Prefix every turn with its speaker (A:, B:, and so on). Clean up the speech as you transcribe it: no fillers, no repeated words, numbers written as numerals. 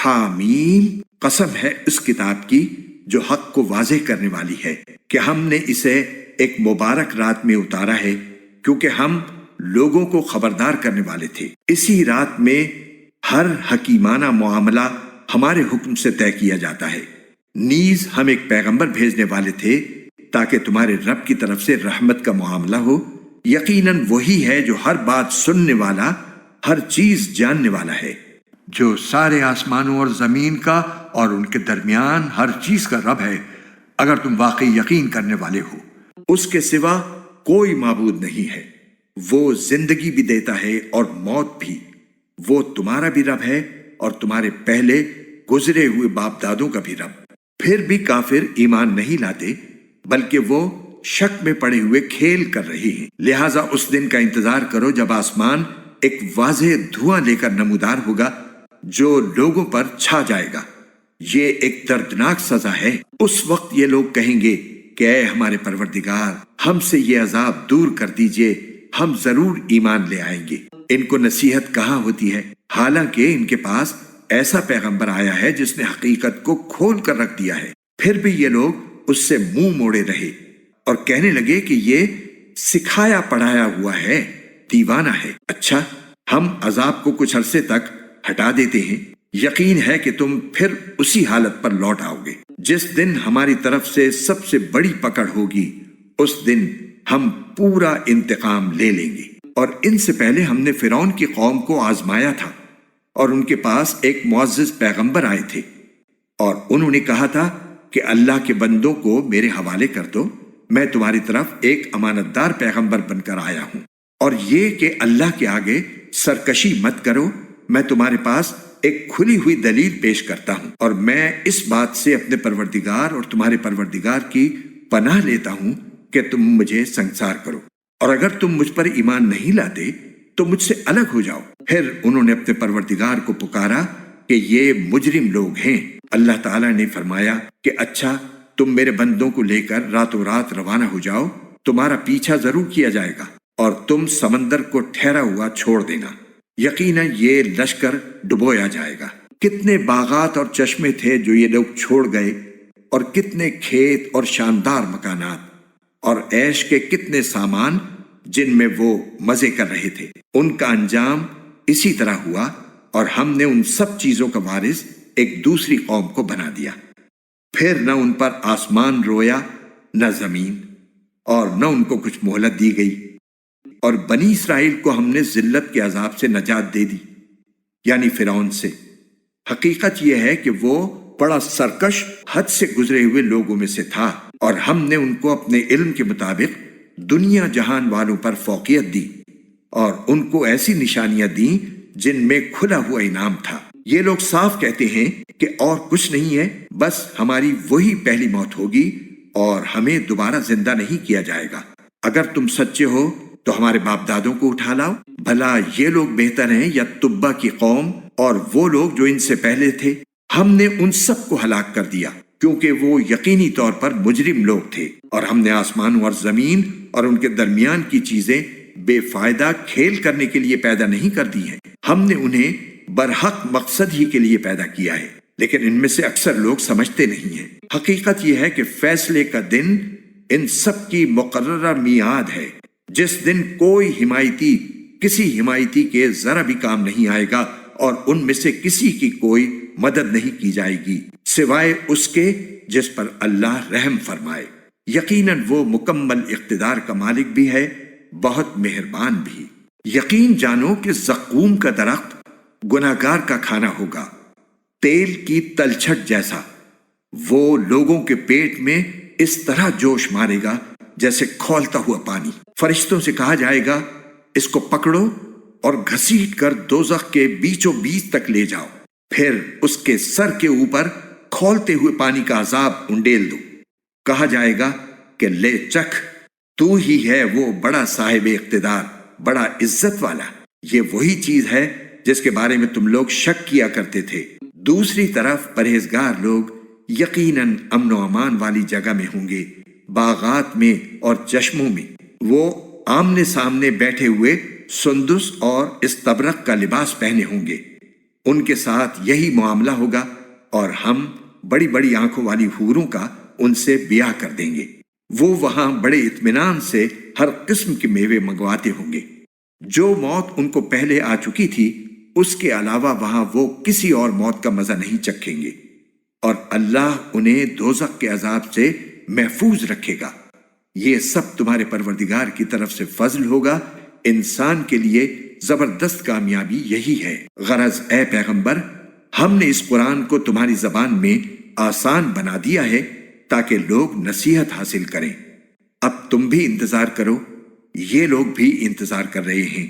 A: حامیم، قسم ہے اس کتاب کی جو حق کو واضح کرنے والی ہے کہ ہم نے اسے ایک مبارک رات میں اتارا ہے، کیونکہ ہم لوگوں کو خبردار کرنے والے تھے۔ اسی رات میں ہر حکیمانہ معاملہ ہمارے حکم سے طے کیا جاتا ہے۔ نیز ہم ایک پیغمبر بھیجنے والے تھے تاکہ تمہارے رب کی طرف سے رحمت کا معاملہ ہو۔ یقیناً وہی ہے جو ہر بات سننے والا، ہر چیز جاننے والا ہے، جو سارے آسمانوں اور زمین کا اور ان کے درمیان ہر چیز کا رب ہے، اگر تم واقعی یقین کرنے والے ہو۔ اس کے سوا کوئی معبود نہیں ہے۔ وہ زندگی بھی دیتا ہے اور موت بھی۔ وہ تمہارا بھی رب ہے اور تمہارے پہلے گزرے ہوئے باپ دادوں کا بھی رب۔ پھر بھی کافر ایمان نہیں لاتے، بلکہ وہ شک میں پڑے ہوئے کھیل کر رہے ہیں۔ لہٰذا اس دن کا انتظار کرو جب آسمان ایک واضح دھواں لے کر نمودار ہوگا جو لوگوں پر چھا جائے گا۔ یہ ایک دردناک سزا ہے۔ اس وقت یہ لوگ کہیں گے کہ اے ہمارے پروردگار، ہم سے یہ عذاب دور کر دیجئے، ہم ضرور ایمان لے آئیں گے۔ ان کو نصیحت کہاں ہوتی ہے، حالانکہ ان کے پاس ایسا پیغمبر آیا ہے جس نے حقیقت کو کھول کر رکھ دیا ہے۔ پھر بھی یہ لوگ اس سے منہ موڑے رہے اور کہنے لگے کہ یہ سکھایا پڑھایا ہوا ہے، دیوانہ ہے۔ اچھا، ہم عذاب کو کچھ عرصے تک ہٹا دیتے ہیں، یقین ہے کہ تم پھر اسی حالت پر لوٹ آؤ گے۔ جس دن ہماری طرف سے سب سے بڑی پکڑ ہوگی، اس دن ہم پورا انتقام لے لیں گے۔ اور ان سے پہلے ہم نے فرعون کی قوم کو آزمایا تھا، اور ان کے پاس ایک معزز پیغمبر آئے تھے، اور انہوں نے کہا تھا کہ اللہ کے بندوں کو میرے حوالے کر دو، میں تمہاری طرف ایک امانت دار پیغمبر بن کر آیا ہوں، اور یہ کہ اللہ کے آگے سرکشی مت کرو، میں تمہارے پاس ایک کھلی ہوئی دلیل پیش کرتا ہوں، اور میں اس بات سے اپنے پروردگار اور تمہارے پروردگار کی پناہ لیتا ہوں کہ تم مجھے سنگسار کرو، اور اگر تم مجھ پر ایمان نہیں لاتے تو مجھ سے الگ ہو جاؤ۔ پھر انہوں نے اپنے پروردگار کو پکارا کہ یہ مجرم لوگ ہیں۔ اللہ تعالیٰ نے فرمایا کہ اچھا، تم میرے بندوں کو لے کر راتوں رات روانہ ہو جاؤ، تمہارا پیچھا ضرور کیا جائے گا، اور تم سمندر کو ٹھہرا ہوا چھوڑ دینا، یقیناً یہ لشکر ڈبویا جائے گا۔ کتنے باغات اور چشمے تھے جو یہ لوگ چھوڑ گئے، اور کتنے کھیت اور شاندار مکانات، اور عیش کے کتنے سامان جن میں وہ مزے کر رہے تھے۔ ان کا انجام اسی طرح ہوا، اور ہم نے ان سب چیزوں کا وارث ایک دوسری قوم کو بنا دیا۔ پھر نہ ان پر آسمان رویا نہ زمین، اور نہ ان کو کچھ مہلت دی گئی، اور بنی اسرائیل کو ہم نے ذلت کے عذاب سے نجات دے دی، یعنی فرعون سے۔ حقیقت یہ ہے کہ وہ بڑا سرکش، حد سے گزرے ہوئے لوگوں میں سے تھا، اور ہم نے ان کو اپنے علم کے مطابق دنیا جہان والوں پر فوقیت دی، اور ان کو ایسی نشانیاں دیں جن میں کھلا ہوا انعام تھا۔ یہ لوگ صاف کہتے ہیں کہ اور کچھ نہیں ہے، بس ہماری وہی پہلی موت ہوگی اور ہمیں دوبارہ زندہ نہیں کیا جائے گا۔ اگر تم سچے ہو تو ہمارے باپ دادوں کو اٹھا لاؤ، بھلا یہ لوگ بہتر ہیں یا تبا کی قوم اور وہ لوگ جو ان سے پہلے تھے؟ ہم نے ان سب کو ہلاک کر دیا، کیونکہ وہ یقینی طور پر مجرم لوگ تھے، اور ہم نے آسمانوں اور زمین اور ان کے درمیان کی چیزیں بے فائدہ کھیل کرنے کے لیے پیدا نہیں کر دی ہیں، ہم نے انہیں برحق مقصد ہی کے لیے پیدا کیا ہے، لیکن ان میں سے اکثر لوگ سمجھتے نہیں ہیں۔ حقیقت یہ ہے کہ فیصلے کا دن ان سب کی مقررہ میعاد ہے، جس دن کوئی حمایتی کسی حمایتی کے ذرا بھی کام نہیں آئے گا، اور ان میں سے کسی کی کوئی مدد نہیں کی جائے گی سوائے اس کے جس پر اللہ رحم فرمائے۔ یقیناً وہ مکمل اقتدار کا مالک بھی ہے، بہت مہربان بھی۔ یقین جانو کہ زقوم کا درخت گناہگار کا کھانا ہوگا، تیل کی تلچھٹ جیسا۔ وہ لوگوں کے پیٹ میں اس طرح جوش مارے گا جیسے کھولتا ہوا پانی۔ فرشتوں سے کہا جائے گا، اس کو پکڑو اور گھسیٹ کر دوزخ کے بیچوں بیچ تک لے جاؤ، پھر اس کے سر کے اوپر کھولتے ہوئے پانی کا عذاب انڈیل دو۔ کہا جائے گا کہ لے چکھ، تو ہی ہے وہ بڑا صاحب اقتدار، بڑا عزت والا۔ یہ وہی چیز ہے جس کے بارے میں تم لوگ شک کیا کرتے تھے۔ دوسری طرف پرہیزگار لوگ یقیناً امن و امان والی جگہ میں ہوں گے، باغات میں اور چشموں میں۔ وہ آمنے سامنے بیٹھے ہوئے سندس اور استبرق کا لباس پہنے ہوں گے، ان کے ساتھ یہی معاملہ ہوگا اور ہم بڑی بڑی آنکھوں والی حوروں کا ان سے بیاہ کر دیں گے۔ وہ وہاں بڑے اطمینان سے ہر قسم کے میوے منگواتے ہوں گے۔ جو موت ان کو پہلے آ چکی تھی اس کے علاوہ وہاں وہ کسی اور موت کا مزہ نہیں چکھیں گے، اور اللہ انہیں دوزخ کے عذاب سے محفوظ رکھے گا۔ یہ سب تمہارے پروردگار کی طرف سے فضل ہوگا، انسان کے لیے زبردست کامیابی یہی ہے۔ غرض اے پیغمبر، ہم نے اس قرآن کو تمہاری زبان میں آسان بنا دیا ہے تاکہ لوگ نصیحت حاصل کریں۔ اب تم بھی انتظار کرو، یہ لوگ بھی انتظار کر رہے ہیں۔